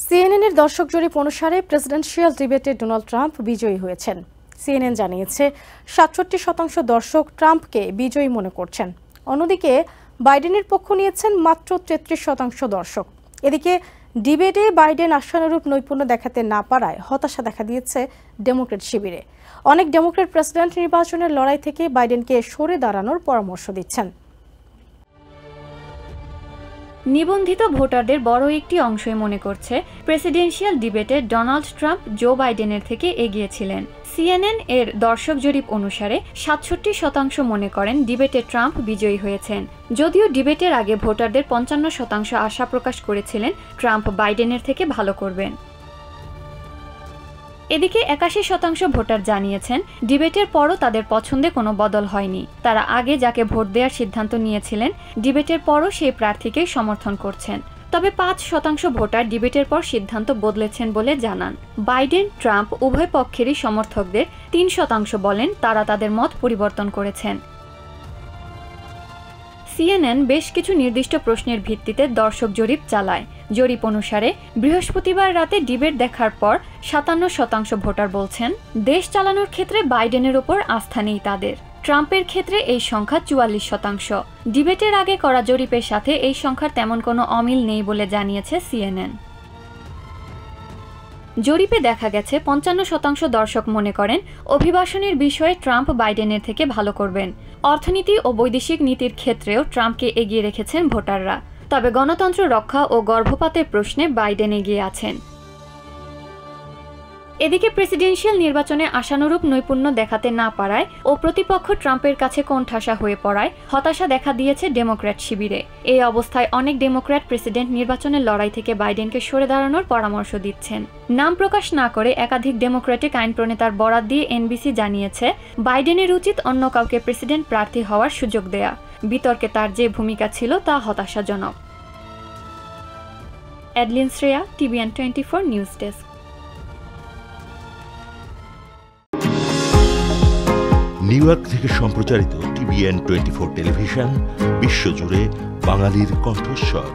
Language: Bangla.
সিএনএনের দর্শক জরিপ অনুসারে প্রেসিডেন্সিয়াল ডিবেটে ডোনাল্ড ট্রাম্প বিজয়ী হয়েছেন। সিএনএন জানিয়েছে ৬৭% দর্শক ট্রাম্পকে বিজয়ী মনে করছেন। অন্যদিকে বাইডেনের পক্ষ নিয়েছেন মাত্র ৩৩% দর্শক। এদিকে ডিবেটে বাইডেন আশানুরূপ নৈপুণ্য দেখাতে না পারায় হতাশা দেখা দিয়েছে ডেমোক্র্যাট শিবিরে। অনেক ডেমোক্র্যাট প্রেসিডেন্ট নির্বাচনের লড়াই থেকে বাইডেনকে সরে দাঁড়ানোর পরামর্শ দিচ্ছেন। নিবন্ধিত ভোটারদের বড় একটি অংশই মনে করছে প্রেসিডেন্সিয়াল ডিবেটে ডোনাল্ড ট্রাম্প জো বাইডেনের থেকে এগিয়েছিলেন। সিএনএন এর দর্শক জরিপ অনুসারে ৬৭% মনে করেন ডিবেটে ট্রাম্প বিজয়ী হয়েছেন। যদিও ডিবেটের আগে ভোটারদের ৫৫% আশা প্রকাশ করেছিলেন ট্রাম্প বাইডেনের থেকে ভালো করবেন। এদিকে ৮১% ভোটার জানিয়েছেন ডিবেটের পরও তাদের পছন্দে কোনো বদল হয়নি। তারা আগে যাকে ভোট দেওয়ার সিদ্ধান্ত নিয়েছিলেন ডিবেটের পরও সেই প্রার্থীকেই সমর্থন করছেন। তবে ৫% ভোটার ডিবেটের পর সিদ্ধান্ত বদলেছেন বলে জানান। বাইডেন ট্রাম্প উভয় পক্ষেরই সমর্থকদের ৩% বলেন তারা তাদের মত পরিবর্তন করেছেন। সিএনএন বেশ কিছু নির্দিষ্ট প্রশ্নের ভিত্তিতে দর্শক জরিপ চালায়। জরিপ অনুসারে বৃহস্পতিবার রাতে ডিবেট দেখার পর ৫৭% ভোটার বলছেন দেশ চালানোর ক্ষেত্রে বাইডেনের ওপর আস্থা নেই তাদের। ট্রাম্পের ক্ষেত্রে এই সংখ্যা ৪৪%। ডিবেটের আগে করা জরিপের সাথে এই সংখ্যার তেমন কোনো অমিল নেই বলে জানিয়েছে সিএনএন। জরিপে দেখা গেছে ৫৫% দর্শক মনে করেন অভিবাসনের বিষয়ে ট্রাম্প বাইডেনের থেকে ভালো করবেন। অর্থনীতি ও বৈদেশিক নীতির ক্ষেত্রেও ট্রাম্পকে এগিয়ে রেখেছেন ভোটাররা। তবে গণতন্ত্র রক্ষা ও গর্ভপাতের প্রশ্নে বাইডেন এগিয়ে আছেন। এদিকে প্রেসিডেন্সিয়াল নির্বাচনে আশানুরূপ নৈপুণ্য দেখাতে না পারায় ও প্রতিপক্ষ ট্রাম্পের কাছে কোণঠাসা হয়ে পড়ায় হতাশা দেখা দিয়েছে ডেমোক্র্যাট শিবিরে। এই অবস্থায় অনেক ডেমোক্র্যাট প্রেসিডেন্ট নির্বাচনের লড়াই থেকে বাইডেনকে সরে দাঁড়ানোর পরামর্শ দিচ্ছেন। নাম প্রকাশ না করে একাধিক ডেমোক্র্যাটিক আইন প্রণেতার বরাত দিয়ে এনবিসি জানিয়েছে বাইডেনের উচিত অন্য কাউকে প্রেসিডেন্ট প্রার্থী হওয়ার সুযোগ দেয়া। বিতর্কে তার যে ভূমিকা ছিল তা হতাশাজনক। Adeline Shreya, TVN 24 news desk. New York থেকে সম্প্রচারিত টিভিএন 24 টেলিভিশন বিশ্বজুড়ে বাঙালির কণ্ঠস্বর।